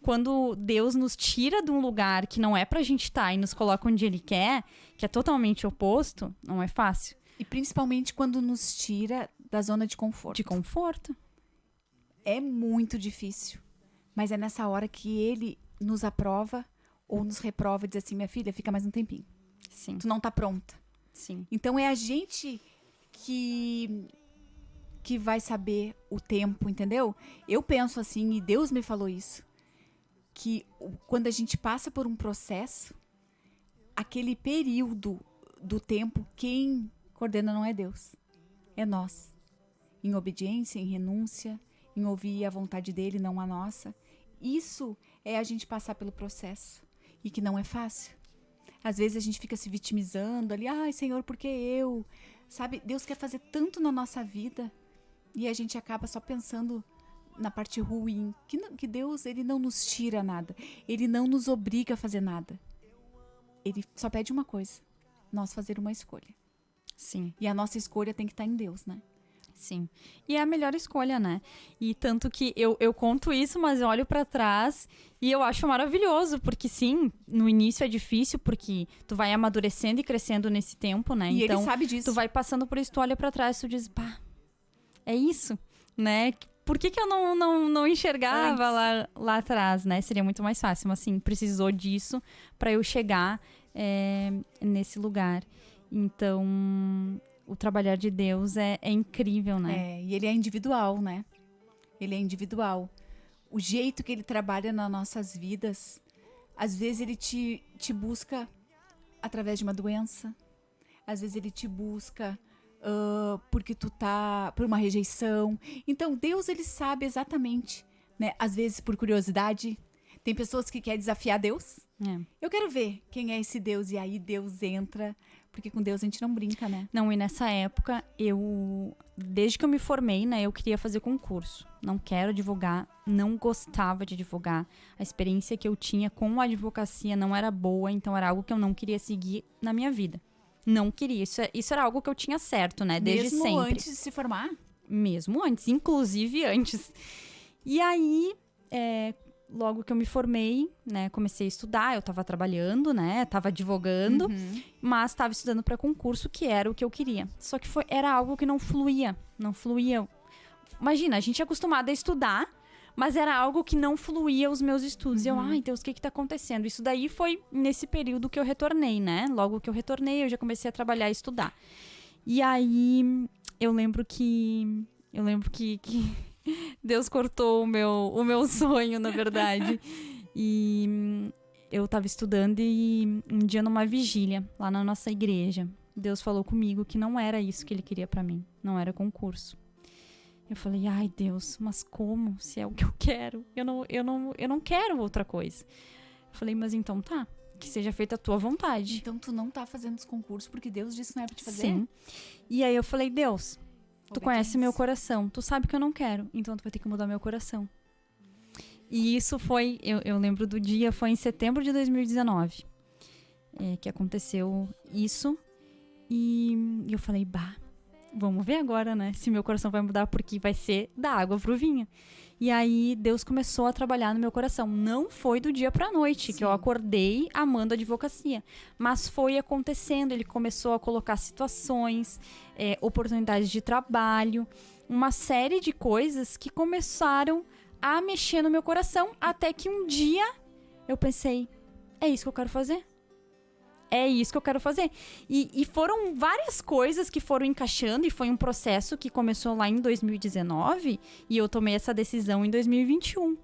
quando Deus nos tira de um lugar que não é pra gente estar e nos coloca onde Ele quer, que é totalmente oposto, não é fácil. E principalmente quando nos tira da zona de conforto. De conforto. É muito difícil. Mas é nessa hora que Ele nos aprova ou nos reprova e diz assim, minha filha, fica mais um tempinho. Sim, Tu não tá pronta. sim. Então é a gente que vai saber o tempo, entendeu? Eu penso assim, e Deus me falou isso, que quando a gente passa por um processo, aquele período do tempo, quem coordena não é Deus, é nós. Em obediência, em renúncia, em ouvir a vontade dele, não a nossa. Isso é a gente passar pelo processo. E que não é fácil. Às vezes a gente fica se vitimizando ali, ai Senhor, por que eu? Sabe, Deus quer fazer tanto na nossa vida e a gente acaba só pensando na parte ruim. Que Deus, Ele não nos tira nada. Ele não nos obriga a fazer nada. Ele só pede uma coisa, nós fazer uma escolha. Sim, E a nossa escolha tem que estar em Deus, né? sim. E é a melhor escolha, né? E tanto que eu conto isso, mas eu olho pra trás e eu acho maravilhoso, porque sim, no início é difícil, porque tu vai amadurecendo e crescendo nesse tempo, né? E então, Ele sabe disso. tu vai passando por isso, tu olha pra trás e tu diz, pá, é isso, né? Por que eu não enxergava lá atrás, né? Seria muito mais fácil, mas assim, precisou disso pra eu chegar nesse lugar. Então, o trabalhar de Deus é incrível, né? E ele é individual, né? Ele é individual. O jeito que ele trabalha nas nossas vidas, às vezes ele te busca através de uma doença. Às vezes ele te busca porque tu tá por uma rejeição. Então, Deus, ele sabe exatamente, né? Às vezes por curiosidade. Tem pessoas que querem desafiar Deus. Eu quero ver quem é esse Deus. E aí Deus entra. Porque com Deus a gente não brinca, né? Não, e nessa época, desde que eu me formei, né, eu queria fazer concurso. Não quero advogar, não gostava de advogar. A experiência que eu tinha com a advocacia não era boa, então era algo que eu não queria seguir na minha vida. Não queria. Isso era algo que eu tinha certo, né? Desde sempre. Mesmo antes de se formar? Mesmo antes, inclusive antes. E aí, logo que eu me formei, né, comecei a estudar, eu tava trabalhando, né, tava advogando, mas tava estudando para concurso, que era o que eu queria. Só que era algo que não fluía. Imagina, a gente é acostumado a estudar, mas era algo que não fluía os meus estudos. E eu, ai Deus, o que tá acontecendo? Isso daí foi nesse período que eu retornei, né? Logo que eu retornei, eu já comecei a trabalhar e estudar. E aí, eu lembro que Deus cortou o meu sonho, na verdade. E eu tava estudando e um dia numa vigília, lá na nossa igreja, Deus falou comigo que não era isso que ele queria pra mim. Não era concurso. Eu falei, ai Deus, mas como? Se é o que eu quero? Eu não quero outra coisa. Eu falei, mas então tá, que seja feita a tua vontade. Então tu não tá fazendo os concursos porque Deus disse que não é pra te fazer? Sim. E aí eu falei, Deus, tu conhece meu coração, tu sabe que eu não quero, então tu vai ter que mudar meu coração. E isso foi, eu lembro do dia, foi em setembro de 2019 que aconteceu isso. E eu falei, vamos ver agora, né, se meu coração vai mudar, porque vai ser da água pro vinho. E aí Deus começou a trabalhar no meu coração. Não foi do dia pra noite que eu acordei amando a advocacia, mas foi acontecendo. Ele começou a colocar situações, oportunidades de trabalho, uma série de coisas que começaram a mexer no meu coração, até que um dia eu pensei, é isso que eu quero fazer. É isso que eu quero fazer. E foram várias coisas que foram encaixando, e foi um processo que começou lá em 2019, e eu tomei essa decisão em 2021,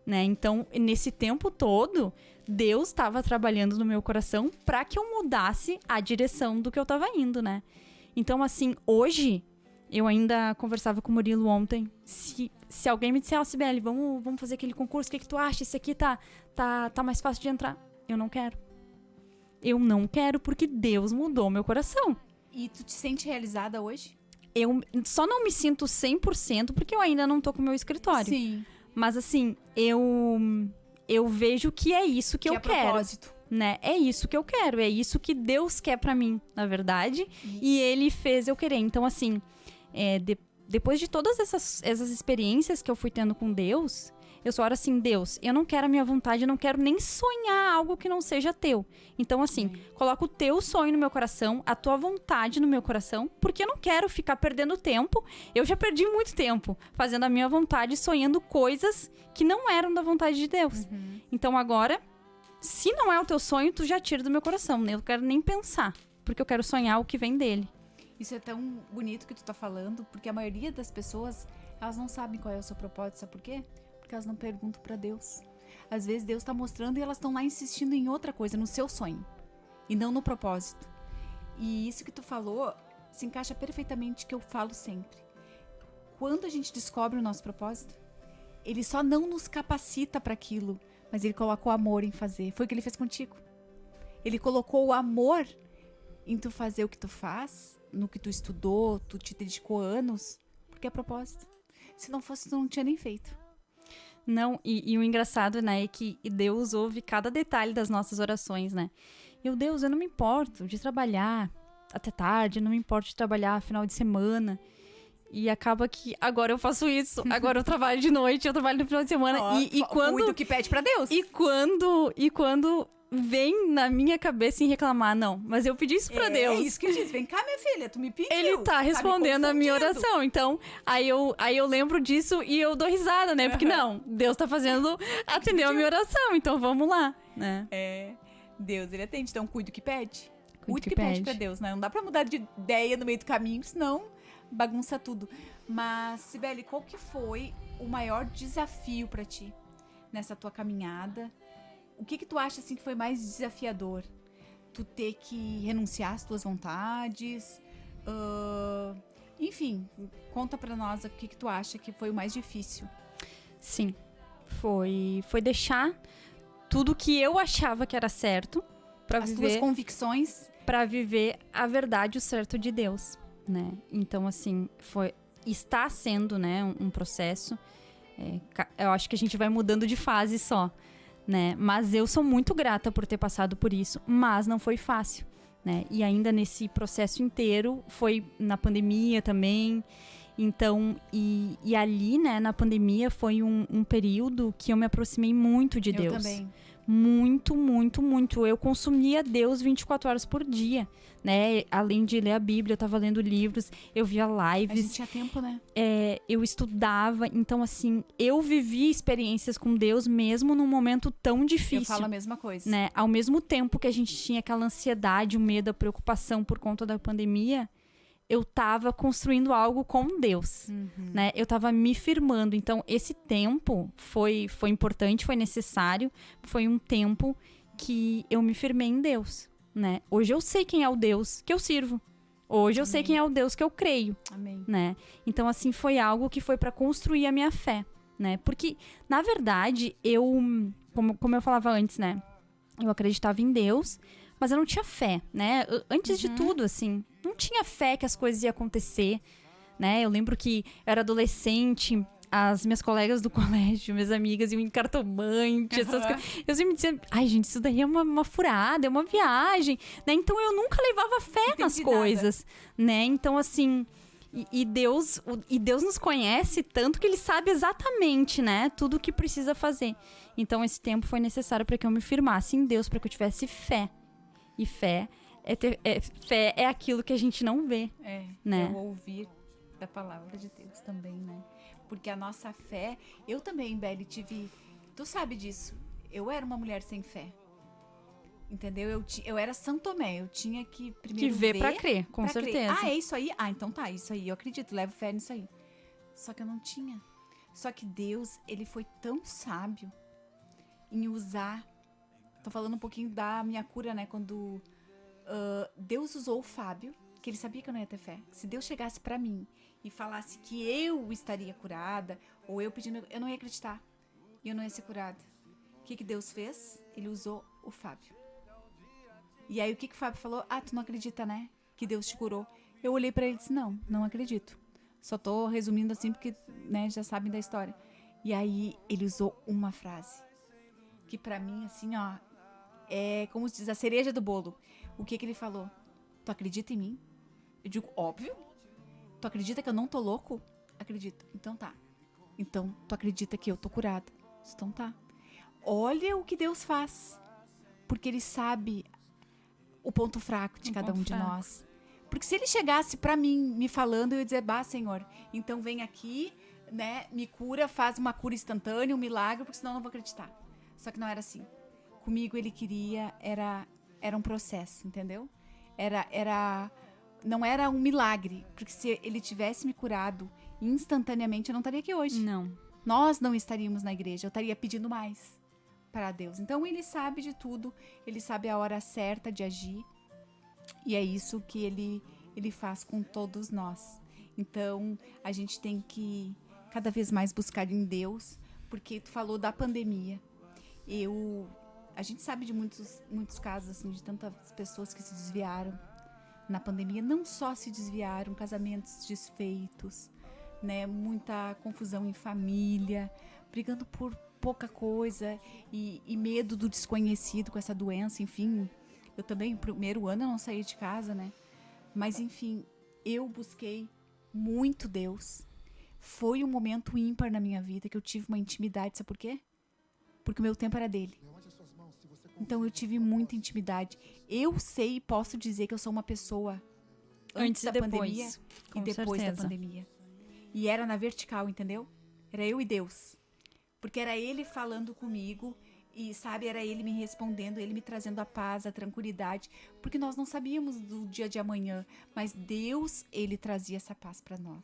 né? Então, nesse tempo todo, Deus estava trabalhando no meu coração para que eu mudasse a direção do que eu estava indo, né? Então, assim, hoje, eu ainda conversava com o Murilo ontem, se alguém me disser, Cibele, vamos fazer aquele concurso, o que tu acha? Esse aqui tá mais fácil de entrar. Eu não quero. Eu não quero, porque Deus mudou meu coração. E tu te sente realizada hoje? Eu só não me sinto 100% porque eu ainda não tô com o meu escritório. Sim. Mas assim, eu vejo que é isso que eu quero. Propósito. Né? É isso que eu quero, é isso que Deus quer pra mim, na verdade. E Ele fez eu querer. Então assim, depois de todas essas experiências que eu fui tendo com Deus, eu só oro assim, Deus, eu não quero a minha vontade, eu não quero nem sonhar algo que não seja teu. Então, assim, coloca o teu sonho no meu coração, a tua vontade no meu coração, porque eu não quero ficar perdendo tempo. Eu já perdi muito tempo fazendo a minha vontade, sonhando coisas que não eram da vontade de Deus. Então, agora, se não é o teu sonho, tu já tira do meu coração. Eu não quero nem pensar, porque eu quero sonhar o que vem dele. Isso é tão bonito que tu tá falando, porque a maioria das pessoas, elas não sabem qual é o seu propósito, sabe por quê? Porque elas não perguntam pra Deus. Às vezes Deus tá mostrando e elas estão lá insistindo em outra coisa, no seu sonho, e não no propósito. E isso que tu falou se encaixa perfeitamente que eu falo sempre. Quando a gente descobre o nosso propósito, ele só não nos capacita para aquilo, mas ele coloca o amor em fazer. Foi o que ele fez contigo. Ele colocou o amor em tu fazer o que tu faz, no que tu estudou, tu te dedicou anos, porque é propósito. Se não fosse, tu não tinha nem feito. Não, e o engraçado, né, é que Deus ouve cada detalhe das nossas orações, né? Deus, eu não me importo de trabalhar até tarde, eu não me importo de trabalhar final de semana. E acaba que agora eu faço isso, agora eu trabalho de noite, eu trabalho no final de semana. E quando... Cuida o que pede pra Deus. E quando vem na minha cabeça em reclamar, não, mas eu pedi isso pra Deus. É isso que eu disse, vem cá, minha filha, tu me pediu. Ele tá respondendo a minha oração, então aí eu lembro disso e eu dou risada, né, porque não, Deus tá fazendo, atendeu a minha oração, então vamos lá, né. Deus, ele atende. Então, cuida o que pede. Cuida Cuida o que pede pra Deus, né? Não dá pra mudar de ideia no meio do caminho, senão bagunça tudo. Mas, Cibele, qual que foi o maior desafio pra ti nessa tua caminhada? O que tu acha, assim, que foi mais desafiador? Tu ter que renunciar às tuas vontades? Enfim, conta pra nós o que tu acha que foi o mais difícil. Sim, foi deixar tudo que eu achava que era certo pra As tuas viver, convicções. para viver a verdade, o certo de Deus, né? Então, assim, está sendo, né, um processo. Eu acho que a gente vai mudando de fase só, né? Mas eu sou muito grata por ter passado por isso, mas não foi fácil, né? E ainda nesse processo inteiro, foi na pandemia também. Então, e ali, né, na pandemia, foi um período que eu me aproximei muito de Deus. Eu também. Muito, muito, muito. Eu consumia Deus 24 horas por dia, né? Além de ler a Bíblia, eu tava lendo livros, eu via A lives, gente tinha tempo, né? eu estudava. Então, assim, eu vivi experiências com Deus mesmo num momento tão difícil. Eu falo a mesma coisa. Né? Ao mesmo tempo que a gente tinha aquela ansiedade, o medo, a preocupação por conta da pandemia, eu tava construindo algo com Deus, né? Eu tava me firmando. Então, esse tempo foi importante, foi necessário. Foi um tempo que eu me firmei em Deus, né? Hoje eu sei quem é o Deus que eu sirvo. Hoje eu sei quem é o Deus que eu creio, Amém. né? Então, assim, foi algo que foi para construir a minha fé, né? Porque, na verdade, como eu falava antes, né? Eu acreditava em Deus, mas eu não tinha fé, né? Antes de tudo, assim, não tinha fé que as coisas iam acontecer, né? Eu lembro que eu era adolescente, as minhas colegas do colégio, minhas amigas iam em cartomante, essas coisas. Eu sempre dizia, ai, gente, isso daí é uma furada, é uma viagem, né? Então eu nunca levava fé nas coisas, né? Então, assim, e Deus nos conhece tanto que ele sabe exatamente, né, tudo o que precisa fazer. Então esse tempo foi necessário para que eu me firmasse em Deus, para que eu tivesse fé. E fé é aquilo que a gente não vê, né? É o ouvir da palavra de Deus também, né? Porque a nossa fé... Eu também, Beli, tive... Tu sabe disso. Eu era uma mulher sem fé. Entendeu? Eu era São Tomé. Eu tinha que primeiro Que ver pra crer, com pra certeza. Crer. Ah, é isso aí? Ah, então tá, isso aí. Eu acredito, levo fé nisso aí. Só que eu não tinha. Só que Deus, ele foi tão sábio em usar... Tô falando um pouquinho da minha cura, né? Quando Deus usou o Fábio, que ele sabia que eu não ia ter fé. Se Deus chegasse pra mim e falasse que eu estaria curada, ou eu pedindo, eu não ia acreditar. E eu não ia ser curada. O que Deus fez? Ele usou o Fábio. E aí o que o Fábio falou? Ah, tu não acredita, né? Que Deus te curou. Eu olhei pra ele e disse, não acredito. Só tô resumindo assim porque, né, já sabem da história. E aí ele usou uma frase. Que pra mim, assim, ó, é como se diz, a cereja do bolo. O que ele falou? Tu acredita em mim? Eu digo, óbvio. Tu acredita que eu não tô louco? Acredito. Então tá. Então, tu acredita que eu tô curada? Então tá. Olha o que Deus faz. Porque ele sabe o ponto fraco de cada um de nós. Porque se ele chegasse pra mim, me falando, eu ia dizer, bah, Senhor, então vem aqui, né, me cura, faz uma cura instantânea, um milagre, porque senão eu não vou acreditar. Só que não era assim. Comigo ele queria, era um processo, entendeu? Não era um milagre, porque se ele tivesse me curado instantaneamente, eu não estaria aqui hoje. Não. Nós não estaríamos na igreja, eu estaria pedindo mais para Deus. Então ele sabe de tudo, ele sabe a hora certa de agir, e é isso que ele faz com todos nós. Então a gente tem que cada vez mais buscar em Deus, porque tu falou da pandemia. A gente sabe de muitos casos, assim, de tantas pessoas que se desviaram na pandemia. Não só se desviaram, casamentos desfeitos, né? Muita confusão em família, brigando por pouca coisa e medo do desconhecido com essa doença, enfim. Eu também, no primeiro ano, eu não saí de casa, né? Mas, enfim, eu busquei muito Deus. Foi um momento ímpar na minha vida, que eu tive uma intimidade, sabe por quê? Porque o meu tempo era dele. Então eu tive muita intimidade. Eu sei e posso dizer que eu sou uma pessoa antes da pandemia e depois da pandemia. E era na vertical, entendeu? Era eu e Deus. Porque era ele falando comigo, E, sabe, era ele me respondendo, ele me trazendo a paz, a tranquilidade, porque nós não sabíamos do dia de amanhã, mas Deus, ele trazia essa paz para nós.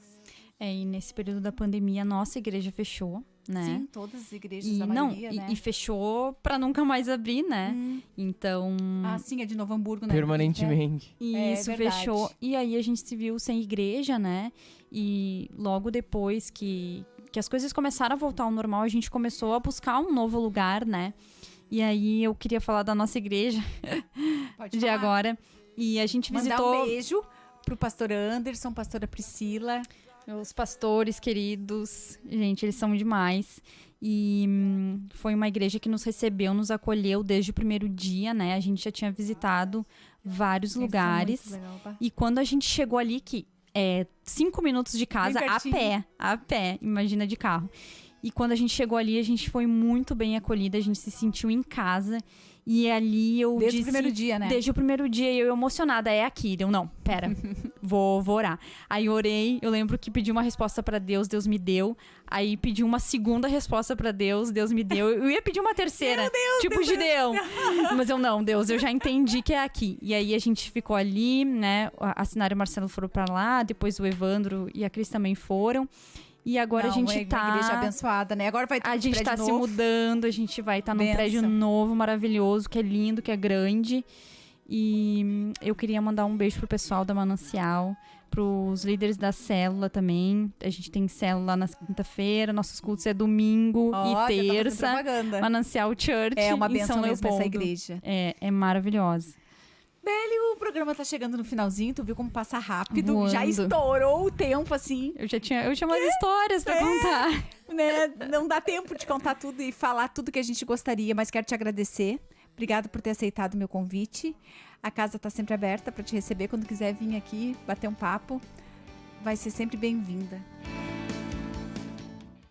E nesse período da pandemia, a nossa igreja fechou, né? Sim, todas as igrejas da maioria, né? E fechou pra nunca mais abrir, né? Então... Ah, sim, é de Novo Hamburgo, né? Permanentemente. Isso, É verdade. fechou. E aí a gente se viu sem igreja, né? E logo depois que as coisas começaram a voltar ao normal, a gente começou a buscar um novo lugar, né? E aí eu queria falar da nossa igreja Pode de falar. agora. E a gente Mandar visitou um beijo pro pastor Anderson, pastora Priscila. meus pastores queridos. Gente, eles são demais. E foi uma igreja que nos recebeu, nos acolheu desde o primeiro dia, né? A gente já tinha visitado vários Eles são lugares. muito legal, pá. E quando a gente chegou ali, que é 5 minutos de casa, Bem pertinho. a pé, imagina de carro. E quando a gente chegou ali, a gente foi muito bem acolhida, a gente se sentiu em casa. E ali eu Desde disse... o primeiro dia, né? Desde o primeiro dia, eu emocionada, é aqui. Eu, não, pera, vou orar. Aí orei, eu lembro que pedi uma resposta pra Deus, Deus me deu. Aí pedi uma segunda resposta pra Deus, Deus me deu. Eu ia pedir uma terceira, tipo Gideão. Mas eu não, Deus, eu já entendi que é aqui. E aí a gente ficou ali, né? A Sinara e o Marcelo foram pra lá, depois o Evandro e a Cris também foram. E agora Não, a gente é tá... uma igreja abençoada, né? Agora vai ter A um gente prédio tá se novo. mudando, a gente vai estar num Benção. prédio novo, maravilhoso, que é lindo, que é grande. E eu queria mandar um beijo pro pessoal da Manancial, pros líderes da célula também. A gente tem célula na quinta-feira, nossos cultos é domingo Ó, e já tá fazendo terça. propaganda. Manancial Church É uma em benção São mesmo essa Leopoldo. igreja. É maravilhosa. Beli, o programa tá chegando no finalzinho, tu viu como passa rápido. Voando. Já estourou o tempo, assim, Eu tinha umas histórias pra contar. né? Não dá tempo de contar tudo e falar tudo que a gente gostaria, mas quero te agradecer. Obrigada por ter aceitado o meu convite. A casa tá sempre aberta pra te receber quando quiser vir aqui bater um papo. Vai ser sempre bem-vinda.